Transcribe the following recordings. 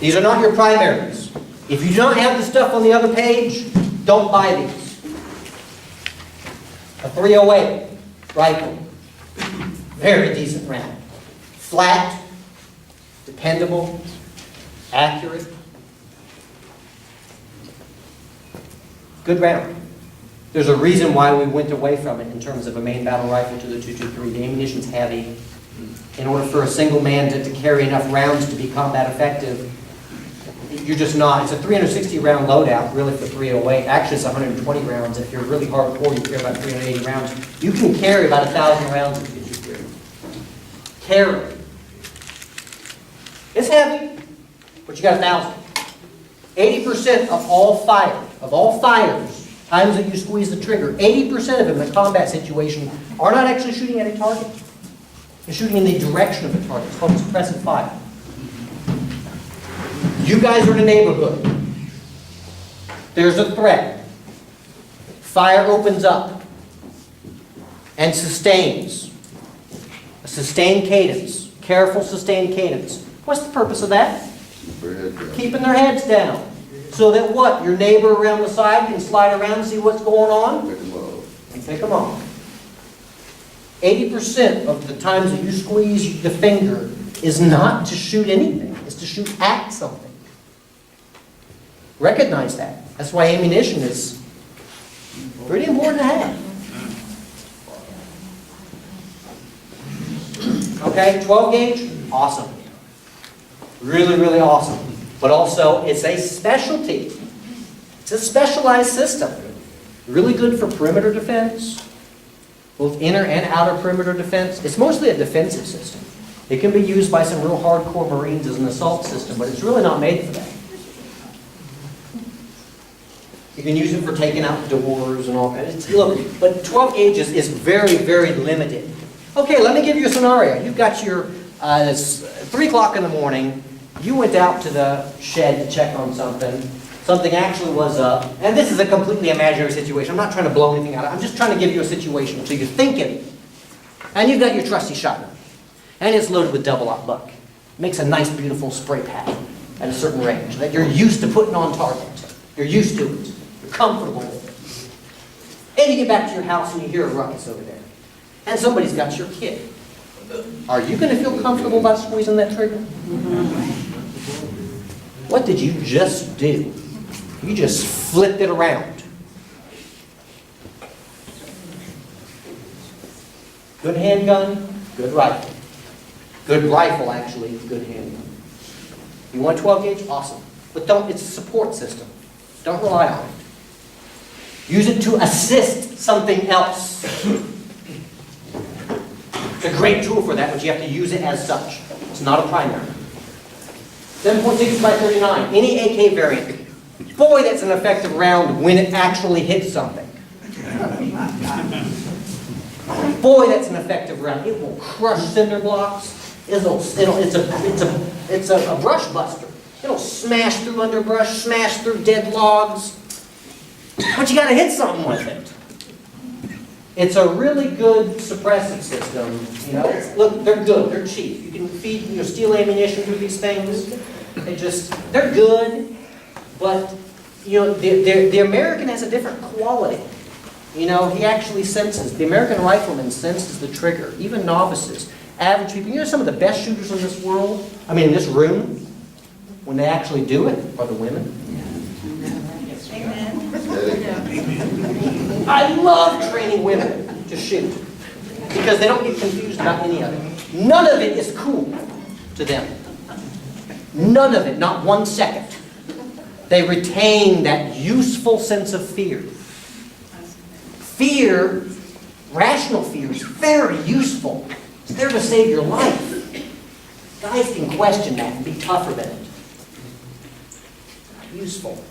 These are not your primaries. If you don't have the stuff on the other page, don't buy these. A 308 rifle. Very decent round. Flat, dependable, accurate. Good round. There's a reason why we went away from it in terms of a main battle rifle to the 223. The ammunition's heavy. In order for a single man to carry enough rounds to be combat effective, you're just not. It's a 360 round loadout, really, for 308. Actually, it's 120 rounds. If you're really hardcore, you carry about 380 rounds. You can carry about 1,000 rounds if you carry. Carry. It's heavy, but you got 1,000. 80% of all fires, times that you squeeze the trigger, 80% of them in a combat situation are not actually shooting at a target. You're shooting in the direction of the target. It's called suppressive fire. You guys are in a neighborhood. There's a threat. Fire opens up and sustains. A sustained cadence. Careful sustained cadence. What's the purpose of that? Keeping their heads down. So that what? Your neighbor around the side can slide around and see what's going on? And pick them off. 80% of the times that you squeeze the finger is not to shoot anything. It's to shoot at something. Recognize that. That's why ammunition is pretty important to have. Okay, 12 gauge, awesome. Really, really awesome. But also, it's a specialty. It's a specialized system. Really good for perimeter defense, both inner and outer perimeter defense. It's mostly a defensive system. It can be used by some real hardcore Marines as an assault system, but it's really not made for that. You can use it for taking out doors and all kinds. Look, but 12 gauges is very, very limited. Okay, let me give you a scenario. You've got your 3 o'clock in the morning. You went out to the shed to check on something. Something actually was up. And this is a completely imaginary situation. I'm not trying to blow anything out. I'm just trying to give you a situation so you're thinking. And you've got your trusty shotgun. And it's loaded with double-aught buck. Makes a nice, beautiful spray pattern at a certain range that you're used to putting on target. You're used to it. You're comfortable with it. And you get back to your house and you hear a ruckus over there. And somebody's got your kid. Are you going to feel comfortable about squeezing that trigger? What did you just do? You just flipped it around. Good handgun, good rifle. Good rifle, actually, good handgun. You want 12 gauge? Awesome. But don't, it's a support system. Don't rely on it. Use it to assist something else. It's a great tool for that, but you have to use it as such. It's not a primary. 7.6 by 39, any AK variant. Boy, that's an effective round when it actually hits something. Boy, that's an effective round. It will crush cinder blocks. It's a brush buster. It'll smash through underbrush, smash through dead logs. But you got to hit something with it. It's a really good suppressive system. You know, look, they're good. They're cheap. You can feed your steel ammunition through these things. They're good, but you know, the American has a different quality. You know, he actually senses. The American rifleman senses the trigger. Even novices, average people. You know, some of the best shooters in this world. I mean, in this room, when they actually do it, are the women. I love training women to shoot because they don't get confused about any of it. None of it is cool to them. None of it, not 1 second. They retain that useful sense of fear. Fear, rational fear, is very useful. It's there to save your life. Guys can question that and be tougher than it. Useful.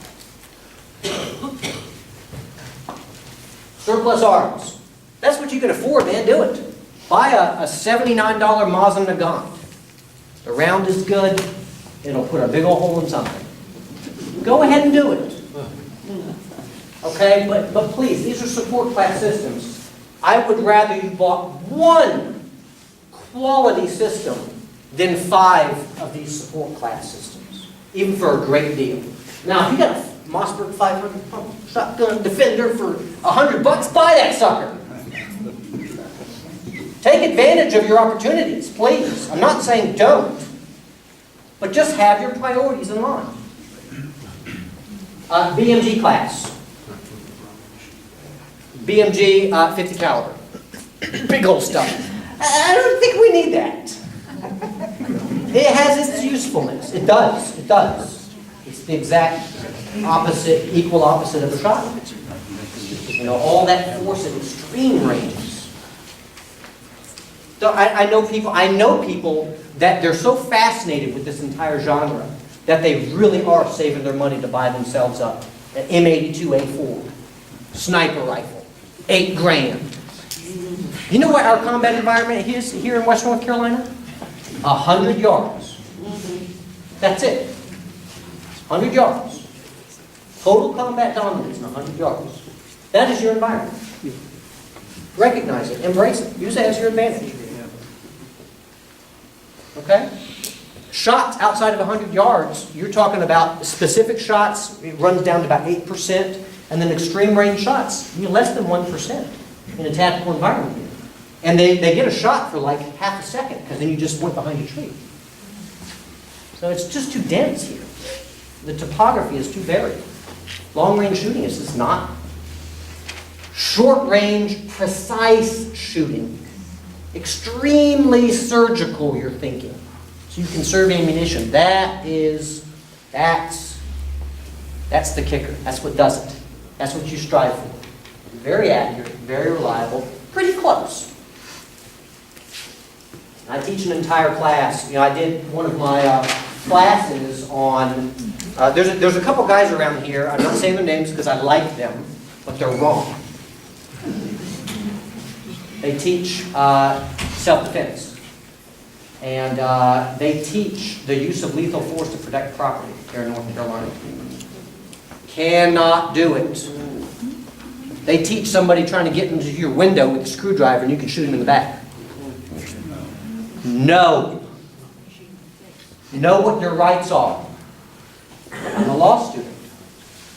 Surplus arms. That's what you can afford, man. Do it. Buy a $79 Mosin Nagant. The round is good. It'll put a big old hole in something. Go ahead and do it. Okay, but please, these are support class systems. I would rather you bought one quality system than 5 of these support class systems. even for a great deal. Now, if you got a Mossberg 500 pump shotgun Defender for $100, buy that sucker. Take advantage of your opportunities, please. I'm not saying don't, but just have your priorities in mind. BMG class. BMG 50 caliber. Big old stuff. I don't think we need that. It has its usefulness. It does. It does. It's the exact opposite, equal opposite of a shotgun. You know, all that force at extreme ranges. So I know people that they're so fascinated with this entire genre that they really are saving their money to buy themselves up an M82A4 sniper rifle, $8,000. You know what our combat environment is here in West North Carolina? 100 yards. That's it. 100 yards. Total combat dominance in 100 yards. That is your environment. Recognize it. Embrace it. Use it as your advantage. Okay? Shots outside of 100 yards, you're talking about specific shots, it runs down to about 8%, and then extreme range shots, you're less than 1% in a tactical environment. And they get a shot for like half a second, because then you just went behind a tree. So it's just too dense here. The topography is too varied. Long-range shooting is just not. Short-range, precise shooting. Extremely surgical, you're thinking. So you conserve ammunition. That's the kicker. That's what does it. That's what you strive for. Very accurate, very reliable, pretty close. I teach an entire class. You know, I did one of my classes on, there's a couple guys around here, I'm not saying their names because I like them, but they're wrong. They teach self-defense. And they teach the use of lethal force to protect property here in North Carolina. Cannot do it. They teach somebody trying to get into your window with a screwdriver and you can shoot him in the back. No. Know what your rights are. I'm a law student.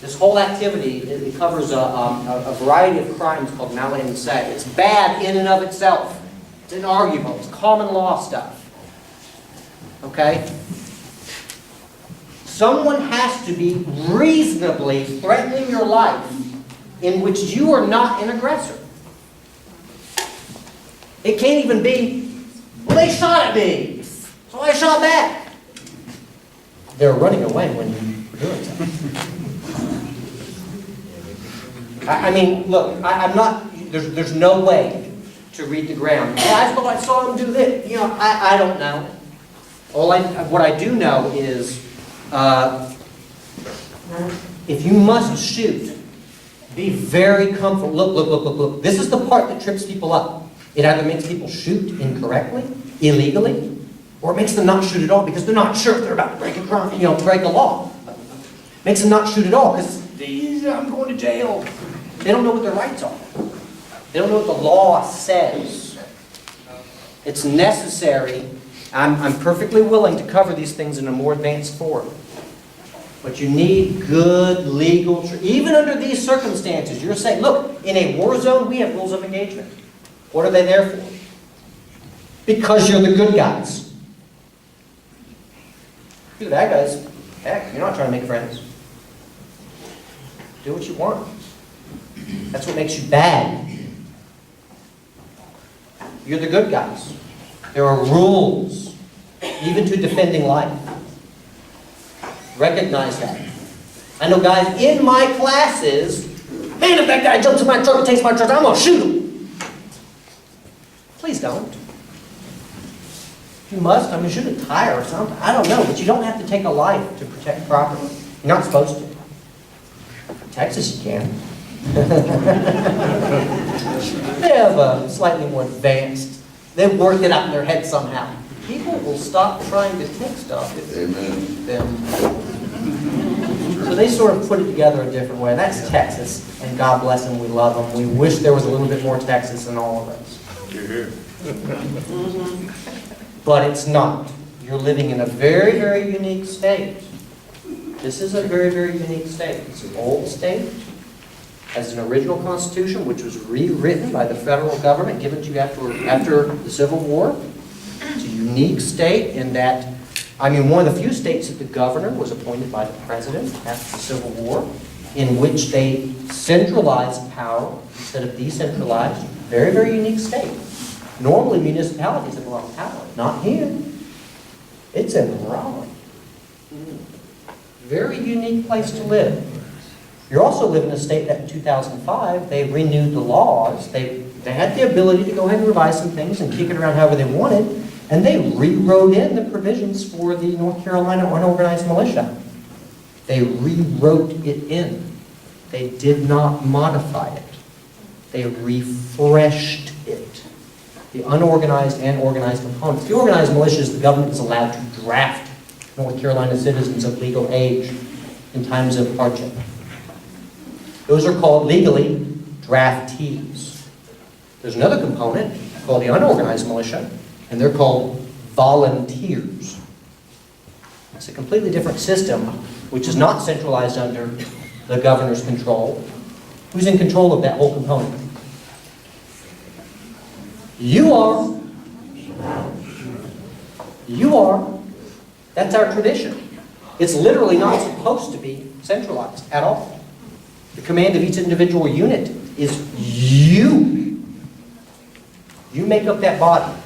This whole activity, it covers a variety of crimes called mallet and sag. It's bad in and of itself. It's inarguable. It's common law stuff. Okay? Someone has to be reasonably threatening your life in which you are not an aggressor. It can't even be, well, they shot at me, so I shot back. They're running away when you're doing something. I mean, look, I'm not, there's no way to read the ground. Well, I saw him do this. You know, I don't know. What I do know is, if you must shoot, be very comfortable. Look. This is the part that trips people up. It either makes people shoot incorrectly, illegally, or it makes them not shoot at all because they're not sure if they're about to break a crime, break a law. Makes them not shoot at all because I'm going to jail. They don't know what their rights are. They don't know what the law says. It's necessary. I'm perfectly willing to cover these things in a more advanced form. But you need good legal, even under these circumstances, you're saying, look, in a war zone, we have rules of engagement. What are they there for? Because you're the good guys. You're the bad guys. Heck, you're not trying to make friends. Do what you want. That's what makes you bad. You're the good guys. There are rules, even to defending life. Recognize that. I know guys in my classes, man, if that guy jumps in my truck and takes my truck, I'm going to shoot him. Please don't. If you must, I'm going to shoot a tire or something. I don't know, but you don't have to take a life to protect property. You're not supposed to. In Texas, you can. They have a slightly more advanced. They've worked it out in their head somehow. People will stop trying to take stuff if them. So they sort of put it together a different way. That's Texas, and God bless them, we love them. We wish there was a little bit more Texas in all of us. You're here. But it's not. You're living in a very, very unique state. This is a very, very unique state. It's an old state, has an original constitution, which was rewritten by the federal government, given to you after the Civil War. It's a unique state in that, one of the few states that the governor was appointed by the president after the Civil War, in which they centralized power instead of decentralized. Very, very unique state. Normally, municipalities have a lot of power. Not here. It's in Raleigh. Very unique place to live. You're also living in a state that in 2005, they renewed the laws. They had the ability to go ahead and revise some things and kick it around however they wanted, and they rewrote in the provisions for the North Carolina unorganized militia. They rewrote it in. They did not modify it. They refreshed it. The unorganized and organized components. The organized militia is the government is allowed to draft North Carolina citizens of legal age in times of hardship. Those are called legally draftees. There's another component called the unorganized militia, and they're called volunteers. It's a completely different system, which is not centralized under the governor's control. Who's in control of that whole component? You are. You are. That's our tradition. It's literally not supposed to be centralized at all. The command of each individual unit is you. You make up that body.